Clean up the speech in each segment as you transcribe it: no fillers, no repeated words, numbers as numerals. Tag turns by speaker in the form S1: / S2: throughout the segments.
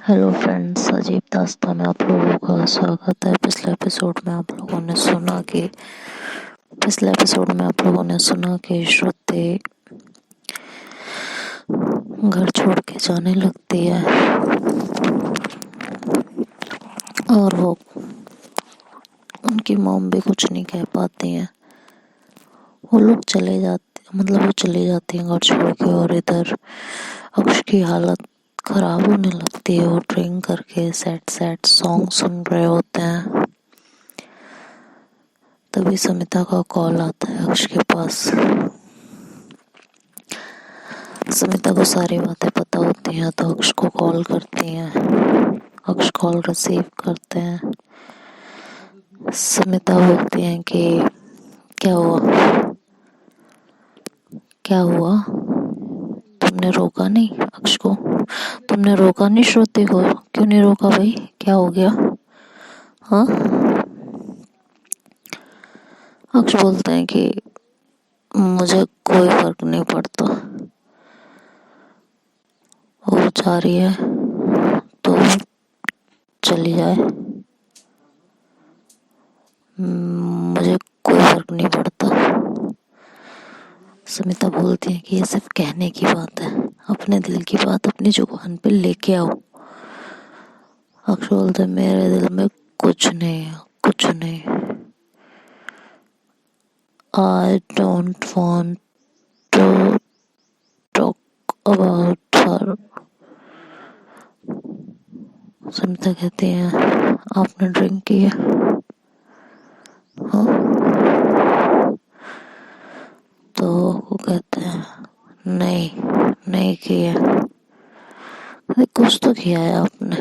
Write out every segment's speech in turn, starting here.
S1: Hello friends, अजीब दास्तान में आप लोगों का स्वागत है। पिछले एपिसोड में आप लोगों ने सुना कि श्रुति घर छोड़ के जाने लगती है और वो उनकी मॉम भी कुछ नहीं कह पाती हैं। वो चले जाती हैं घर छोड़ के, और इधर अक्ष की हालत खराब होने लगती है। वो ड्रिंक करके सैड सैड सॉन्ग सुन रहे होते हैं। तभी समिता का कॉल आता है अक्ष के पास। समिता को सारी बातें पता होती हैं तो अक्ष को कॉल करती हैं। अक्ष कॉल रिसीव करते हैं। समिता बोलती हैं कि क्या हुआ, क्या हुआ? तुमने रोका नहीं अक्ष को? तुमने रोका नहीं श्रुति को? क्यों नहीं रोका भाई? क्या हो गया? हाँ? अक्ष बोलते हैं कि मुझे कोई फर्क नहीं पड़ता, वो जा रही है तो चली जाए, मुझे कोई फर्क नहीं पड़ता। समिता बोलती है कि ये सिर्फ कहने की बात है, अपने दिल की बात अपनी जुबान पे लेके आओ। अक्ष बोलते हैं मेरे दिल में कुछ नहीं है, कुछ नहीं। I don't want to talk about her. Samita कहती है आपने ड्रिंक किया? हाँ? तो वो कहते हैं नहीं, नहीं किया। कुछ तो किया है आपने।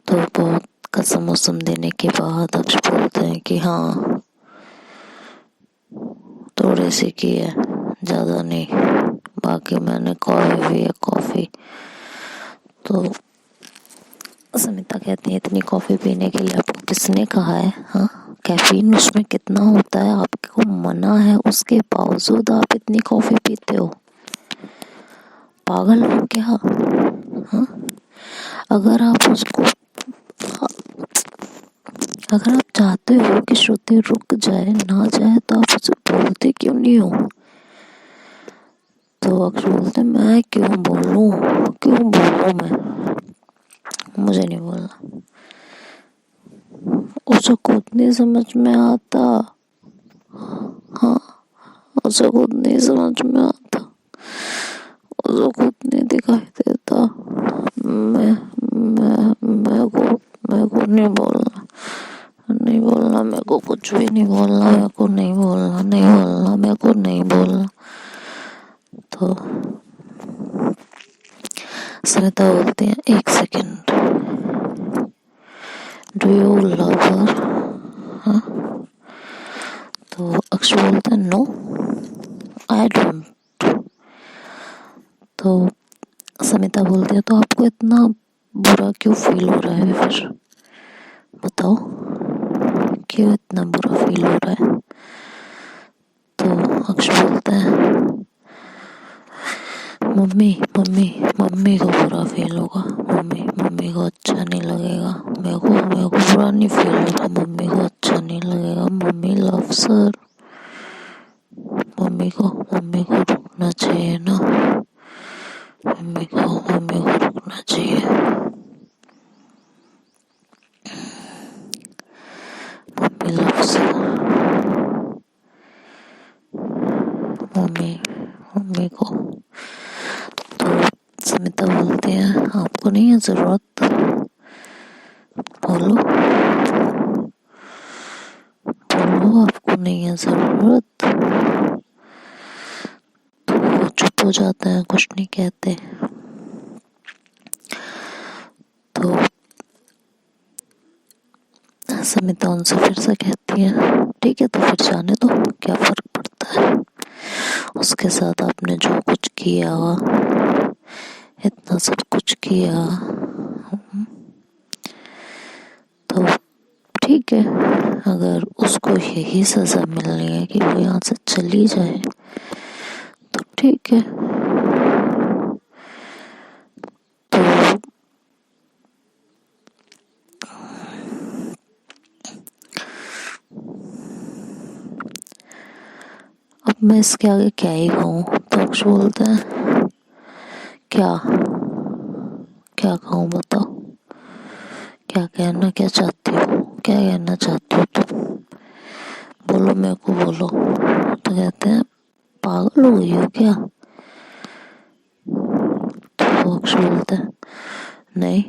S1: तो बहुत कसम वसम देने के बाद अक्ष बोलते हैं कि हाँ थोड़ी सी की है, ज़्यादा नहीं। बाकी मैंने कॉफ़ी। तो समिता कहती है इतनी कॉफ़ी पीने के लिए आपको किसने कहा है? हाँ, कैफीन उसमें कितना होता है, आपको मना है, उसके बावजूद आप इतनी कॉफ़ी पीते हो? पागल हो क्या? हाँ? अगर आप चाहते हो कि श्रुति रुक जाए, ना जाए, तो आप उसे बोलते क्यों नहीं हो? तो अक्ष बोलते मैं क्यों बोलूं मैं? मुझे नहीं बोलना। उसे खुद नहीं समझ में आता। हाँ, उसे खुद नहीं समझ में आता, उसे खुद नहीं दिखाई देता। मैं को नहीं बोलना, मेरे को कुछ भी नहीं बोलना, मेरे को नहीं बोलना। तो सरिता बोलती है एक सेकेंड, डू यू लव हर? हाँ? तो अक्ष बोलता है नो, आई डोंट। तो समिता बोलती है तो आपको इतना बुरा क्यों फील हो रहा है? फिर बताओ क्यों इतना बुरा फील हो रहा है? तो अक्ष बोलता है मम्मी को बुरा फील होगा, मम्मी को अच्छा नहीं लगेगा। मेरे को बुरा नहीं फील होगा, मम्मी को अच्छा नहीं लगेगा। मम्मी लव सर, मम्मी को रुकना चाहिए ना, मम्मी को रुकना चाहिए। मम्मी लव सर, मम्मी को। तो समिता बोलती है आपको नहीं है जरूरत, बोलो आपको नहीं है जरूरत। तो वो चुप हो जाते हैं, कुछ नहीं कहते। तो समिता उनसे फिर से कहती है ठीक है तो फिर जाने दो, क्या फर्क पड़ता है? उसके साथ आपने जो कुछ किया, इतना सब कुछ किया, तो ठीक है, अगर उसको यही सजा मिलनी है कि वो यहाँ से चली जाए तो ठीक है। मैं इसके आगे क्या ही कहूँ। तो अक्ष बोलते हैं क्या क्या कहूँ बताओ, क्या कहना क्या चाहती हो, क्या कहना चाहती हो तुम, बोलो मेरे को बोलो। तो कहते हैं पागल हो गई हो क्या। तो अक्ष बोलते हैं नहीं,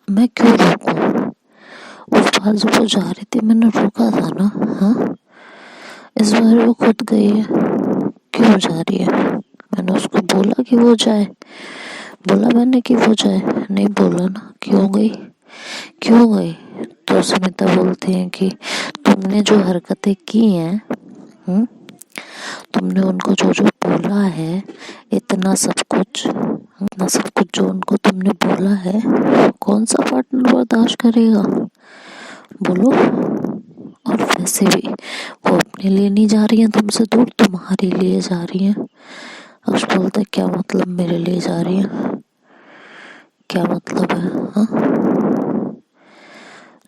S1: मैं क्यों रोकूं, उस बार जब वो जा रही थी मैंने रोका था ना। हाँ, इस बार वो खुद गई है, क्यों जा रही है। मैंने उसको बोला कि वो जाए, बोला मैंने कि वो जाए, नहीं बोला ना, क्यों गई क्यों गई। तो सुनीता बोलती है कि तुमने जो हरकतें की हैं, तुमने उनको जो जो बोला है, इतना सब कुछ जो उनको तुमने बोला है, कौन सा पार्टनर बर्दाश्त करेगा बोलो। और वैसे भी वो अपने लिए नहीं जा रही है तुमसे दूर, तुम्हारे लिए जा रही है। अक्ष बोलता है क्या मतलब मेरे लिए जा रही है, क्या मतलब है। हाँ,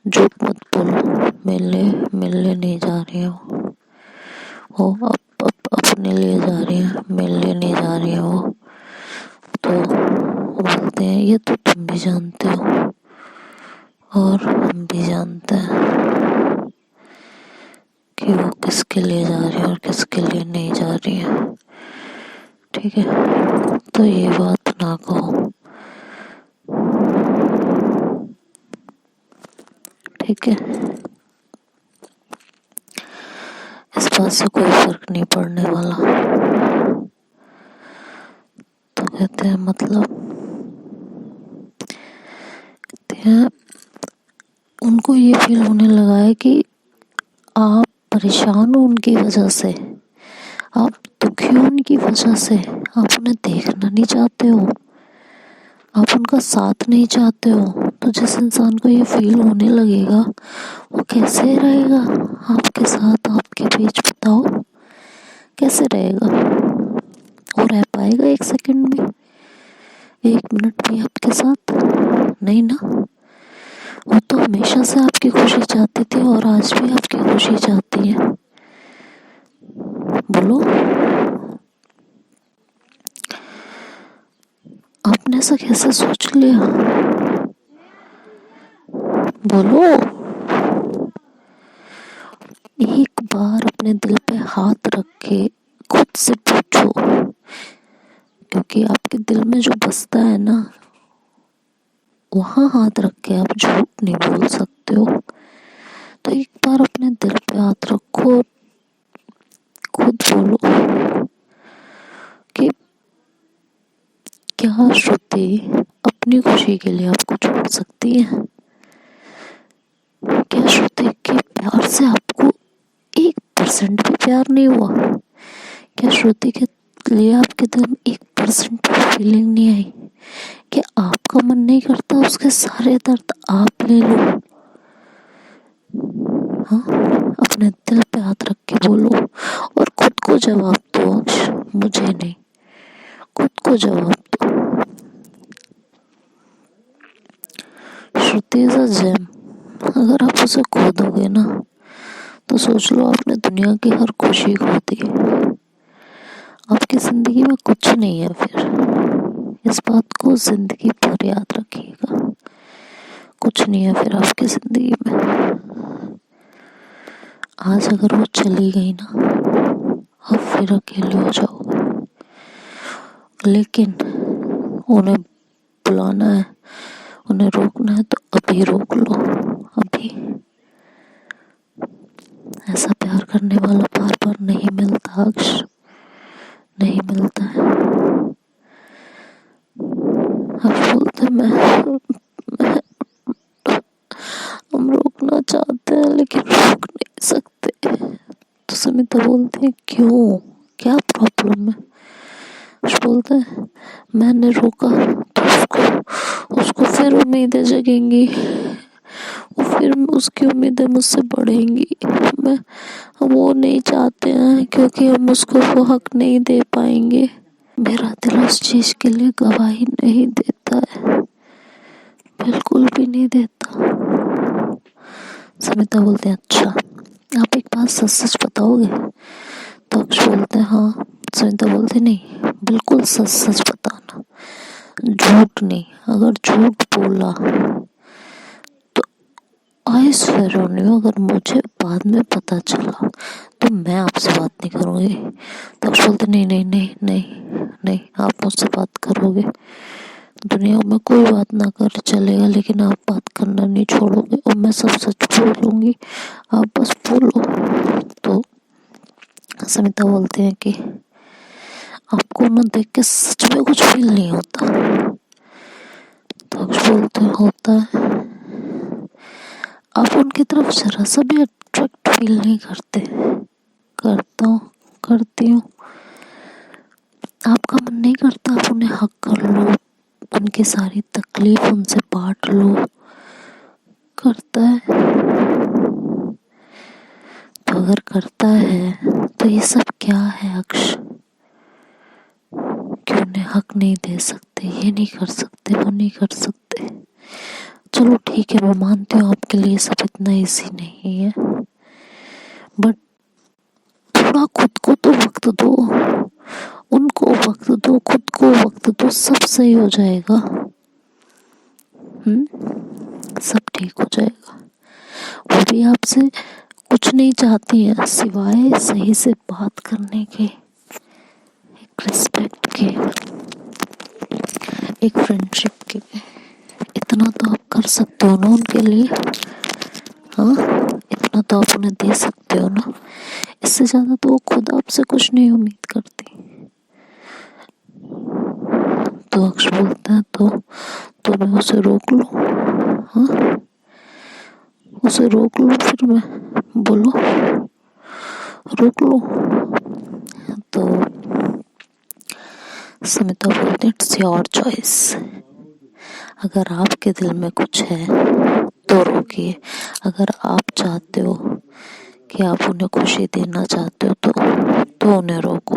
S1: झूठ मत बोलो, मिलने नहीं जा रही हो अपने लिए जा रही है, मिलने नहीं जा रही है वो। तो बोलते हैं ये तो तुम भी जानते हो और हम भी जानते हैं कि वो किसके लिए जा रही है और किसके लिए नहीं जा रही है। ठीक है, तो ये बात ना कहो, ठीक है। इस बात से कोई फर्क नहीं पड़ने वाला। तो कहते हैं मतलब कहते हैं उनको ये फील होने लगा है कि आप परेशान हो उनकी वजह से, आप दुखी हो उनकी वजह से, आप उन्हें देखना नहीं चाहते हो, आप उनका साथ नहीं चाहते हो। तो जिस इंसान को ये फील होने लगेगा वो कैसे रहेगा आपके साथ, आपके बीच, बताओ कैसे रहेगा। वो रह पाएगा एक सेकंड में, एक मिनट भी आपके साथ, नहीं ना। वो तो हमेशा से आपकी खुशी चाहती थी और आज भी आपकी खुशी चाहती है, बोलो। आपने ऐसा कैसे सोच लिया, बोलो। एक बार अपने दिल पे हाथ रख के खुद से पूछो, क्योंकि आपके दिल में जो बसता है ना, वहां हाथ रख के आप झूठ नहीं बोल सकते हो। तो एक बार अपने दिल पे हाथ रखो, खुद बोलो कि क्या श्रुति अपनी खुशी के लिए आपको छोड़ सकती है। क्या श्रुति के प्यार से आपको 1% भी प्यार नहीं हुआ, क्या श्रुति के लिए आपके दिल में 1% भी फीलिंग नहीं आई, कि आपका मन नहीं करता उसके सारे दर्द आप ले लो। हाँ, अपने दिल पे हाथ रख के बोलो और खुद को जवाब दो, अक्ष मुझे नहीं, खुद को जवाब दो। श्रुति इज अ जेम, अगर आप उसे खो दोगे ना तो सोच लो आपने दुनिया की हर खुशी खो दी, आपकी जिंदगी में कुछ नहीं है फिर। इस बात को जिंदगी भर याद रखिएगा, कुछ नहीं है फिर आपकी जिंदगी में। आज अगर वो चली गई ना, अब फिर अकेले हो जाओगे, लेकिन उन्हें बुलाना है, उन्हें रोकना है तो अभी रोक लो, अभी। ऐसा प्यार करने वाला बार बार नहीं मिलता अक्ष, नहीं मिलता है। अब बोलते मैं हम रोकना चाहते हैं लेकिन रोक नहीं सकते। तो सुनीता बोलती है क्यों, क्या प्रॉब्लम है। कुछ बोलते हैं मैंने रोका तो उसको फिर उम्मीदें जगेंगी, वो फिर उसकी उम्मीदें मुझसे बढ़ेंगी। हम वो नहीं चाहते हैं क्योंकि हम उसको वो हक नहीं दे पाएंगे। मेरा दिल उस चीज के लिए गवाही नहीं देता है, बिल्कुल भी नहीं देता। समिता बोलते हैं अच्छा आप एक बात सच सच बताओगे? तो अक्ष बोलते हैं हाँ। सविता बोलती नहीं, बिल्कुल सच सच बताना, झूठ नहीं। अगर झूठ बोला तो आई स्वेयर ऑन यू, अगर मुझे बाद में पता चला तो मैं आपसे बात नहीं करूँगी। तो अक्ष बोलते नहीं नहीं नहीं नहीं नहीं, आप मुझसे बात करोगे, दुनिया में कोई बात ना कर चलेगा, लेकिन आप बात करना नहीं छोड़ोगे और मैं सब सच बोलूँगी, आप बस बोलो। तो समिता बोलते हैं कि आपको ना देख के सच में कुछ फील नहीं होता? तो अक्ष बोलते हैं होता है। आप उनकी तरफ जरा सा भी अट्रैक्ट फील नहीं करते? करता हूँ, करती हूँ। आपका मन नहीं करता आप उन्हें हक कर लो, उनकी सारी तकलीफ उनसे बांट लो? करता है। तो अगर करता है तो ये सब क्या है अक्ष? क्यों उन्हें हक नहीं दे सकते, ये नहीं कर सकते, वो नहीं कर सकते? चलो ठीक है, मैं मानती हूँ आपके लिए सब इतना इजी नहीं है, बट थोड़ा खुद को तो वक्त दो, उनको वक्त दो, खुद को वक्त दो, सब सही हो जाएगा। सब ठीक हो जाएगा। वो भी आपसे कुछ नहीं चाहती है सिवाय सही से बात करने के, एक रिस्पेक्ट के, एक फ्रेंडशिप के। इतना तो आप कर सकते हो ना उनके लिए? हाँ, इतना तो आप उन्हें दे सकते हो ना? इससे ज्यादा तो वो खुद आपसे कुछ नहीं उम्मीद करती। तो अक्ष बोलता है तो मैं उसे रोक लूं? हाँ, उसे रोक लूं, फिर मैं बोलो रोक लो। तो समिता बोलती इट्स योर चॉइस, अगर आपके दिल में कुछ है तो रोकिए। अगर आप चाहते हो कि आप उन्हें खुशी देना चाहते हो तो उन्हें रोको।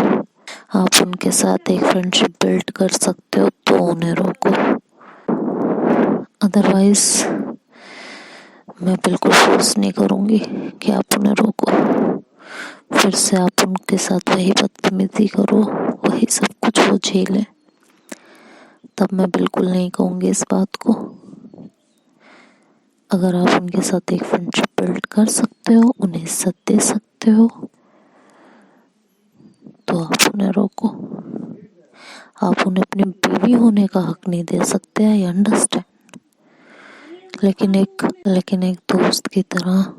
S1: आप उनके साथ एक फ्रेंडशिप बिल्ड कर सकते हो तो उन्हें रोको। अदरवाइज मैं बिल्कुल फोर्स नहीं करूँगी कि आप उन्हें रोको। फिर से आप उनके साथ वही बदतमीजी करो, वही सब कुछ वो झेलें, तब मैं बिल्कुल नहीं कहूँगी इस बात को। अगर आप उनके साथ एक फ्रेंडशिप बिल्ड कर सकते हो, उन्हें इज्जत दे सकते हो, तो आप उन्हें रोको। आप उन्हें अपनी बीवी होने का हक नहीं दे सकते, आई अंडरस्टैंड, लेकिन एक दोस्त की तरह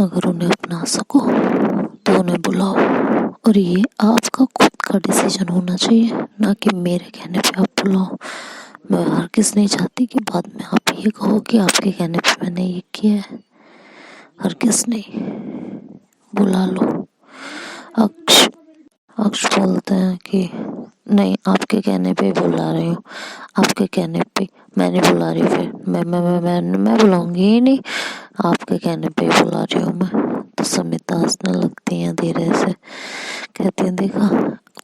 S1: अगर उन्हें अपना सको तो उन्हें बुलाओ। और ये आपका खुद का डिसीजन होना चाहिए, ना कि मेरे कहने पे आप बुलाओ। मैं हर किस नहीं चाहती कि बाद में आप ये कहो कि आपके कहने पे मैंने ये किया है। हर किस नहीं, बुला लो। अक्ष बोलते हैं कि नहीं, आपके कहने पे बुला रही हूँ, आपके कहने पे मैं नहीं बुला रही, फिर मैं बुलाऊंगी ही नहीं, आपके कहने पे बुला रही हूँ मैं। तो समिता हंसने लगती है धीरे से, कहती है देखा,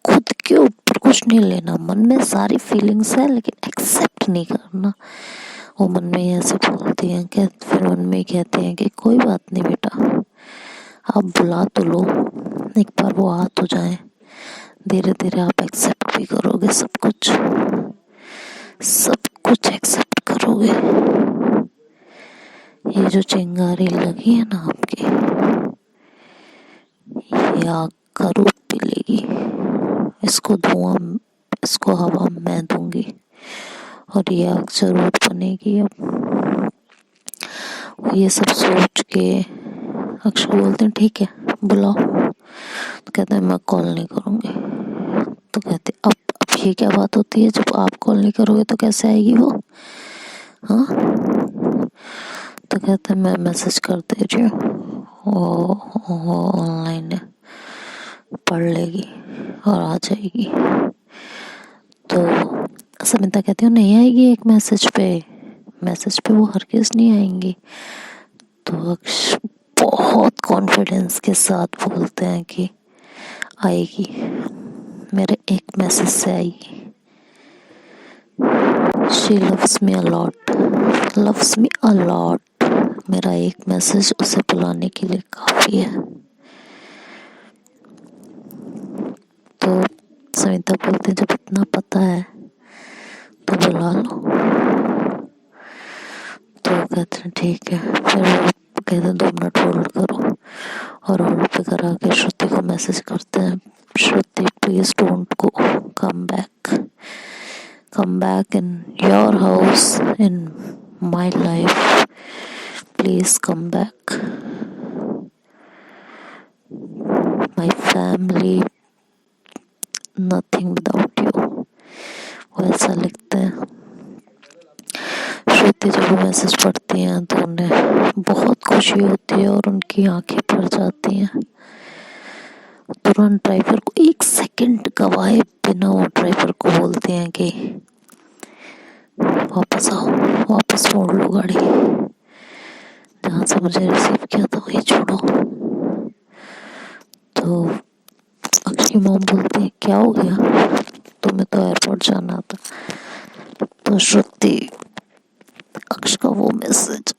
S1: खुद के ऊपर कुछ नहीं लेना, मन में सारी फीलिंग्स है लेकिन एक्सेप्ट नहीं करना। वो मन में ऐसे बोलती हैं, फिर मन में कहती हैं कि कोई बात नहीं बेटा, आप बुला तो लो, एक बार वो आ तो जाए, धीरे धीरे आप एक्सेप्ट भी करोगे, सब कुछ एक्सेप्ट करोगे। ये जो चिंगारी लगी है ना आपकी, ये आग का रूप भी लेगी, इसको हवा मैं दूंगी और ये आग जरूर बनेगी। अब ये सब सोच के अक्षय बोलते हैं ठीक है बुलाओ। तो कहते हैं मैं कॉल नहीं करूँगी। तो कहते अब ये क्या बात होती है, जब आप कॉल नहीं करोगे तो कैसे आएगी वो? हाँ, तो कहते हैं मैं मैसेज कर दे रही हूँ, वो ऑनलाइन है, पढ़ लेगी और आ जाएगी। तो समिता कहती हूँ नहीं आएगी, एक मैसेज पे वो हरगिज़ नहीं आएंगी। तो अक्ष बहुत कॉन्फिडेंस के साथ बोलते हैं कि आएगी, मेरे एक मैसेज से आएगी। She loves me a lot, मेरा एक मैसेज उसे बुलाने के लिए काफी है। तो सविता बोलती जब इतना पता है तो बुला लो। तो कहते हैं ठीक है। फिर वो कहते हैं 2 मिनट होल्ड करो, और होल्ड पे करा के श्रुति को मैसेज करते हैं, Shruti please don't go, come back in your house, in my life, please come back, my family nothing without you. वो ऐसा लिखते हैं। श्रुति जब वो मैसेज पढ़ती हैं तो उन्हें बहुत खुशी होती है और उनकी आंखें भर जाती हैं। तुरंत ड्राइवर को 1 सेकंड गवाए बिना वो ड्राइवर को बोलते हैं कि वापस आओ, वापस मोड़ लो गाड़ी, जहाँ से मुझे रिसीव किया था वही छोड़ो। तो अक्षय मॉम बोलती है क्या हो गया, तुम्हें तो एयरपोर्ट जाना था। तो श्रुति अक्ष का वो मैसेज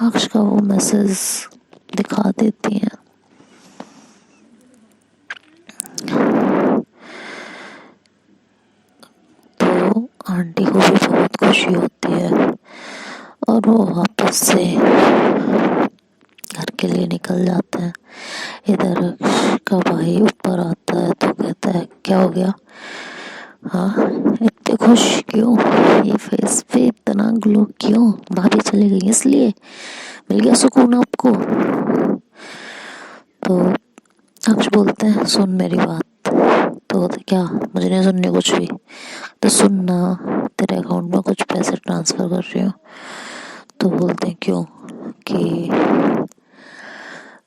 S1: अक्ष का वो मैसेज दिखा देती हैं। तो आंटी को भी बहुत खुशी होती है और वो वापस से घर के लिए निकल जाते हैं। इधर अक्ष का भाई ऊपर आता है तो कहता है क्या हो गया, हाँ इतने खुश क्यों, ये फेस पे इतना ग्लो क्यों, भाभी चली गई इसलिए, मिल गया सुकून आपको। तो अक्ष बोलते हैं सुन मेरी बात। तो बोलते क्या, मुझे नहीं सुननी कुछ भी। तो सुनना, तेरे अकाउंट में कुछ पैसे ट्रांसफर कर रही हूँ। तो बोलते हैं क्यों, कि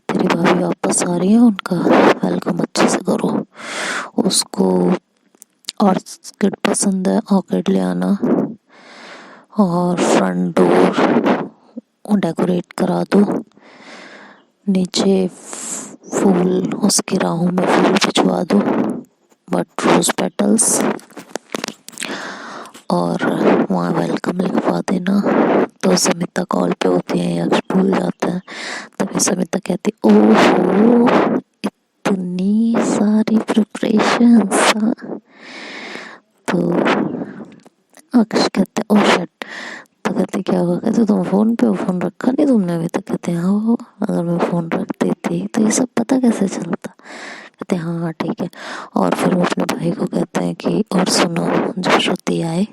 S1: तेरी भाभी वापस आ रही है, उनका वेलकम अच्छे से करो, उसको ऑर्किड पसंद है, ऑर्किड ले आना, और फ्रंट डोर डेकोरेट करा दो, नीचे फूल उसकी राहों में फूल भिजवा दो, बट रोज पेटल्स, और वहाँ वेलकम लिखवा देना। तो समिता कॉल पे होती है, यक्ष भूल जाता है। तभी समिता कहती ओहो इतनी सारी प्रिपरेशंस। तो अक्ष कहते ओ शिट। तो कहते क्या हुआ, कहते तुम फोन पे हो, फोन रखा नहीं तुमने अभी तक। कहते हाँ हो, अगर मैं फोन रख देती तो ये सब पता कैसे चलता। कहते हाँ ठीक है। और फिर वो अपने भाई को कहते हैं कि और सुनो, जब श्रुति आए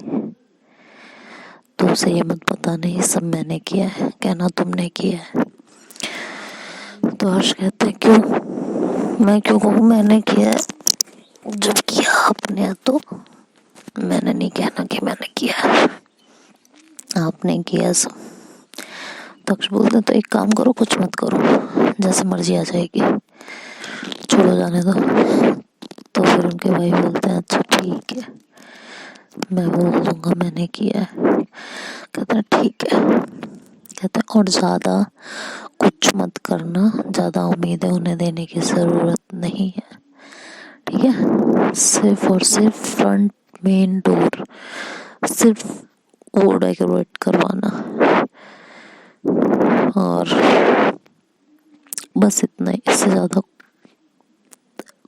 S1: तो उसे ये मत पता नहीं सब मैंने किया है, कहना तुमने किया है। तो हर्ष कहते हैं क्यों, मैं क्यों कहूँ मैंने किया है, जब किया आपने है तो मैंने नहीं कहना कि मैंने किया है, आपने किया सब। तक्ष बोलते तो एक काम करो, कुछ मत करो, जैसे मर्जी आ जाएगी, छोड़ो जाने दो। तो फिर उनके भाई बोलते हैं अच्छा ठीक है, मैं बोल दूंगा मैंने किया है। कहते हैं ठीक है। कहते हैं और ज़्यादा कुछ मत करना, ज़्यादा उम्मीदें उन्हें देने की ज़रूरत नहीं है, ठीक है। सिर्फ और सिर्फ फ्रंट मेन डोर सिर्फ वो डेकोरेट करवाना, और बस इतना ही, इससे ज़्यादा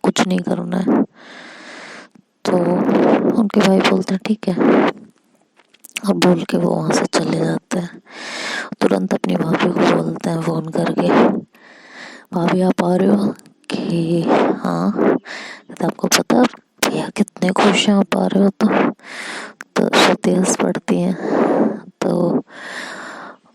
S1: कुछ नहीं करना है। तो उनके भाई बोलते हैं ठीक है, और बोल के वो वहाँ से चले जाते हैं। तुरंत अपनी भाभी को बोलते हैं फ़ोन करके, भाभी आप आ रहे हो, कि हाँ। कहते आपको पता भैया कितने खुश हैं आप आ रहे हो। तो श्रुति हंस पड़ती हैं। तो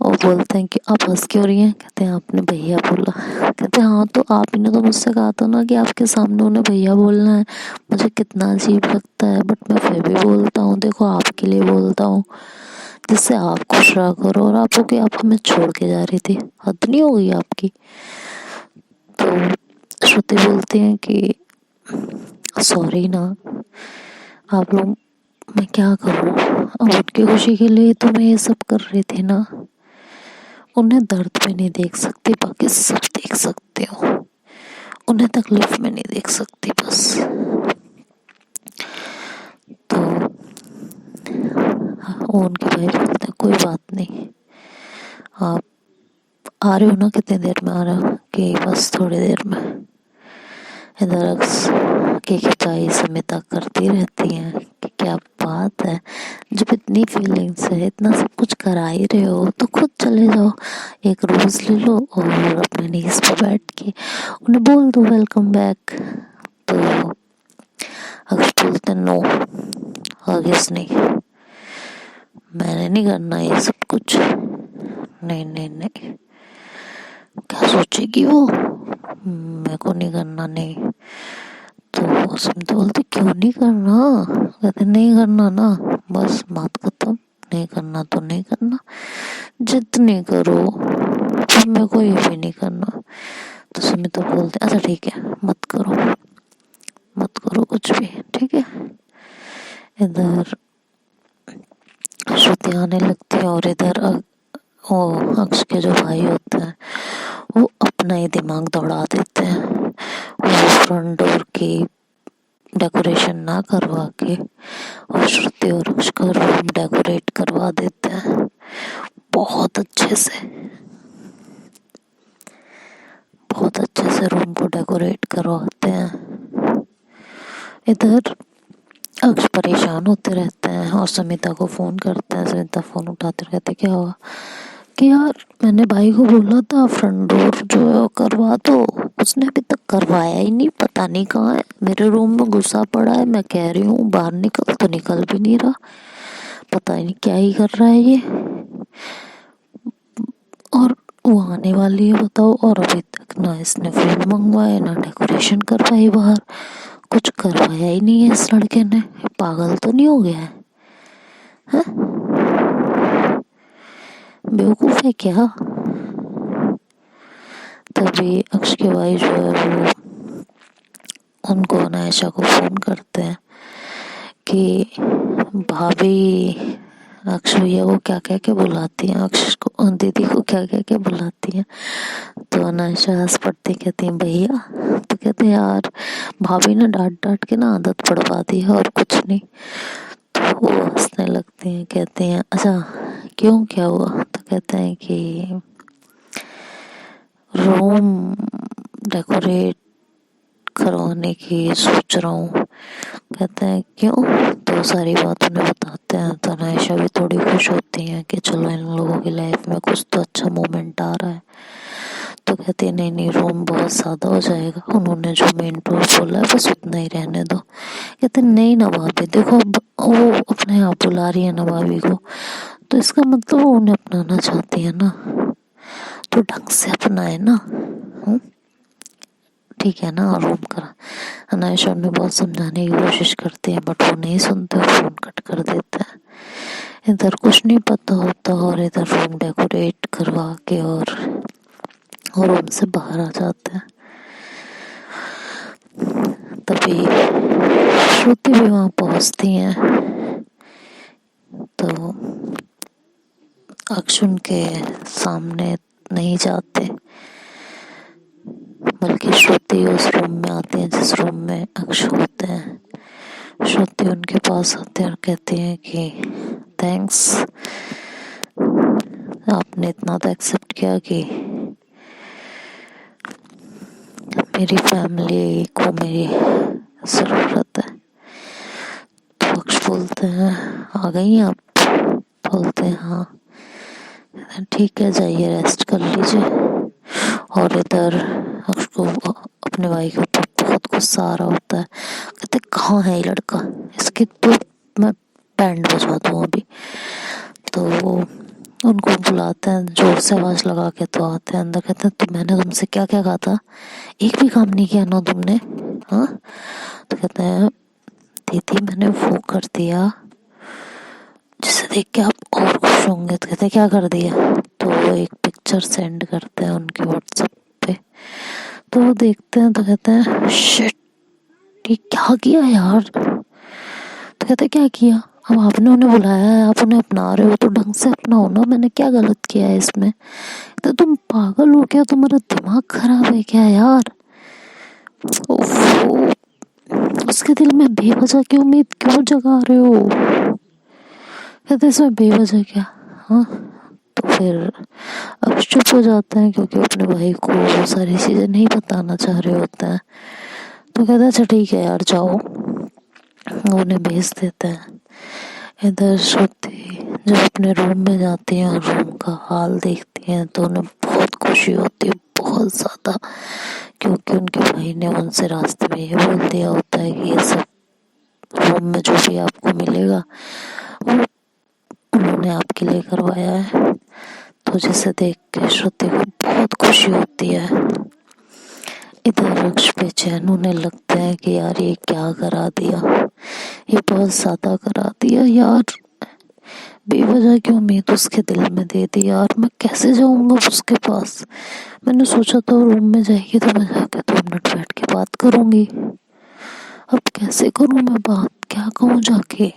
S1: वो बोलते हैं कि आप हंस क्यों रही हैं। कहते हैं आपने भैया बोला। कहते हैं हाँ तो आप ही ने तो मुझसे कहा था ना कि आपके सामने उन्हें भैया बोलना है। मुझे कितना अजीब लगता है बट मैं फिर भी बोलता हूँ, देखो आपके लिए बोलता हूँ, जिससे आप खुश रहा करो। और आप हो कि आप हमें छोड़ के जा रही थी, हद नहीं हो गई आपकी। तो श्रुति बोलती हैं कि सॉरी ना, आप लोग, मैं क्या करूँ, अब उनकी खुशी के लिए तो मैं ये सब कर रही थी ना। उन्हें दर्द में नहीं देख सकती, बाकी सब देख सकती हूँ, उन्हें तकलीफ में नहीं देख सकती बस। तो वो उनके भाई बोलते हैं कोई बात नहीं, आप आ रहे हो ना, कितनी देर में आ रहे हो? कि बस थोड़ी देर में। इधर की खिंचाई समिता करती रहती है कि क्या बात है, जब इतनी फीलिंग्स है, इतना सब कुछ करा ही रहे हो तो खुद चले जाओ, एक रोज ले लो और अपने नीज पे बैठ के उन्हें बोल दो वेलकम बैक। तो अक्ष बोलते नो, हरगिज नहीं, मैंने नहीं करना ये सब कुछ, नहीं नहीं नहीं, क्या सोचेगी वो, मेरे को नहीं करना, नहीं। तो सुनते बोलते क्यों नहीं करना? कहते नहीं करना ना, बस बात खत्म, नहीं करना तो नहीं करना, जिद नहीं करो, फिर मेरे को ये भी नहीं करना। तो सुमिता बोलते अच्छा ठीक है, मत करो, मत करो कुछ भी, ठीक है। इधर श्रुति आने लगती है और इधर वो अक्ष के जो भाई होते हैं वो अपना ही दिमाग दौड़ा देते हैं। वो फ्रंट डोर की डेकोरेशन ना करवा के और श्रुति और अक्ष का रूम डेकोरेट करवा देते हैं बहुत अच्छे से, बहुत अच्छे से रूम को डेकोरेट करवाते हैं। इधर अक्ष परेशान होते रहते हैं और समिता को फ़ोन करते हैं। समिता फ़ोन उठाते रहते क्या हुआ? कि यार मैंने भाई को बोला था फ्रंट डोर जो है वो करवा दो, उसने अभी तक करवाया ही नहीं, पता नहीं कहाँ है, मेरे रूम में घुसा पड़ा है, मैं कह रही हूँ बाहर निकल तो निकल भी नहीं रहा, पता ही नहीं क्या ही कर रहा है ये, और वो आने वाली है बताओ, और अभी तक ना इसने फूल मंगवाए ना डेकोरेशन करवाई, बाहर कुछ करवाया ही नहीं है इस लड़के ने, पागल तो नहीं हो गया है, है? बेवकूफ़ है क्या? तभी अक्ष के भाई जो है वो उनको अनायशा को फ़ोन करते हैं कि भाभी अक्ष भैया को क्या कह के बुलाती हैं, अक्ष को दीदी को क्या कह के बुलाती हैं। तो अनायशा हंस पड़ती, कहती हैं भैया, तो कहते हैं यार भाभी ने डांट डांट के ना आदत पड़वा दी है और कुछ नहीं। तो वो हंसने लगती हैं, कहते हैं अच्छा क्यों, क्या हुआ? तो कहते हैं कि रूम डेकोरेट करवाने की सोच रहा हूँ। कहते हैं क्यों? तो सारी बात उन्हें बताते हैं। तो अनायशा भी थोड़ी खुश होती हैं कि चलो इन लोगों की लाइफ में कुछ तो अच्छा मोमेंट आ रहा है। तो कहती है नहीं नहीं, रूम बहुत ज़्यादा हो जाएगा, उन्होंने जो मेन डोर बोला है बस उतना ही रहने दो। कहते नहीं ना भाभी, देखो अब वो अपने आप बुला रही है ना भाभी को, तो इसका मतलब वो उन्हें अपनाना चाहती है ना, तो ढंग से अपनाए ना, ठीक है ना, रूम करा। अनायशा उन्हें बहुत समझाने की कोशिश करती है बट वो नहीं सुनते, फोन कट कर देते हैं। इधर कुछ नहीं पता होता और इधर रूम डेकोरेट करवा के और रूम से बाहर आ जाते हैं। तभी श्रुति भी वहाँ पहुँचती हैं तो अक्ष उनके सामने नहीं जाते, बल्कि श्रुति उस रूम में आती है जिस रूम में अक्ष होते हैं। श्रुति उनके पास आते हैं और कहती हैं कि थैंक्स, आपने इतना तो एक्सेप्ट किया कि मेरी फैमिली को मेरी ज़रूरत है। तो अक्ष बोलते हैं आ गई आप? बोलते हैं हाँ। ठीक है जाइए रेस्ट कर लीजिए। और इधर अक्ष को अपने भाई के ऊपर बहुत गुस्सा आ रहा होता है। कहते कहाँ है ये लड़का, इसकी तो मैं बैंड बजा दूँ अभी। तो वो उनको बुलाते हैं, जोर से आवाज़ लगा के तो आते हैं अंदर। कहते हैं तो मैंने तुमसे क्या क्या कहा था, एक भी काम नहीं किया ना तुमने, हाँ? तो कहते हैं दीदी मैंने वो कर दिया जिसे देख के आप और खुश होंगे। तो कहते क्या कर दिया? तो वो एक पिक्चर सेंड करते हैं उनके व्हाट्सएप पे। तो वो देखते हैं तो कहते हैं शिट, ये क्या किया यार? तो कहते क्या किया? अब आपने उन्हें बुलाया है, आप उन्हें अपना रहे हो तो ढंग से अपनाओ ना, मैंने क्या गलत किया है इसमें? तो तुम पागल हो क्या, तुम्हारा दिमाग खराब है क्या यार? उसके दिल में बेवजह की उम्मीद क्यों जगा रहे हो? कहते इसमें बेवजह क्या। हाँ, तो फिर अब चुप हो जाते हैं क्योंकि अपने भाई को वो सारी चीज़ें नहीं बताना चाह रहे होते हैं। तो कहते हैं अच्छा ठीक है यार जाओ, उन्हें भेज देते हैं। इधर श्रुति जब अपने रूम में जाती हैं और रूम का हाल देखती हैं तो उन्हें बहुत खुशी होती है, बहुत ज़्यादा, क्योंकि उनके भाई ने उनसे रास्ते में ये बोल दिया होता है कि ये सब रूम में जो भी आपको मिलेगा वो उन्होंने आपके लिए करवाया है। तो जिसे देख के श्रुति को बहुत खुशी होती है। इधर रक्ष बेचैन होने लगते हैं कि यार ये क्या करा दिया, ये बहुत ज्यादा करा दिया यार, बेवजह की उम्मीद उसके दिल में दे दी यार। मैं कैसे जाऊंगा उसके पास। मैंने सोचा था रूम में जाएगी तो मैं जाके 2 मिनट बैठ के बात करूंगी, अब कैसे करूं मैं बात, क्या कहूँ जाके।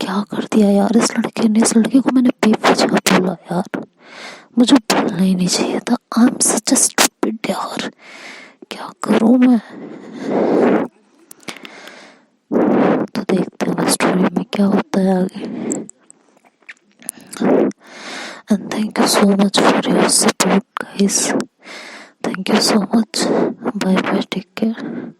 S1: क्या कर दिया यार इस लड़के ने, इस लड़के को मैंने बेवजह बोला यार, मुझे बोलना ही नहीं चाहिए था। I am such a stupid यार, क्या करूं मैं। तो देखते हैं स्टोरी में क्या होता है आगे। And thank you so much for your support guys, thank you so much, bye bye, take care.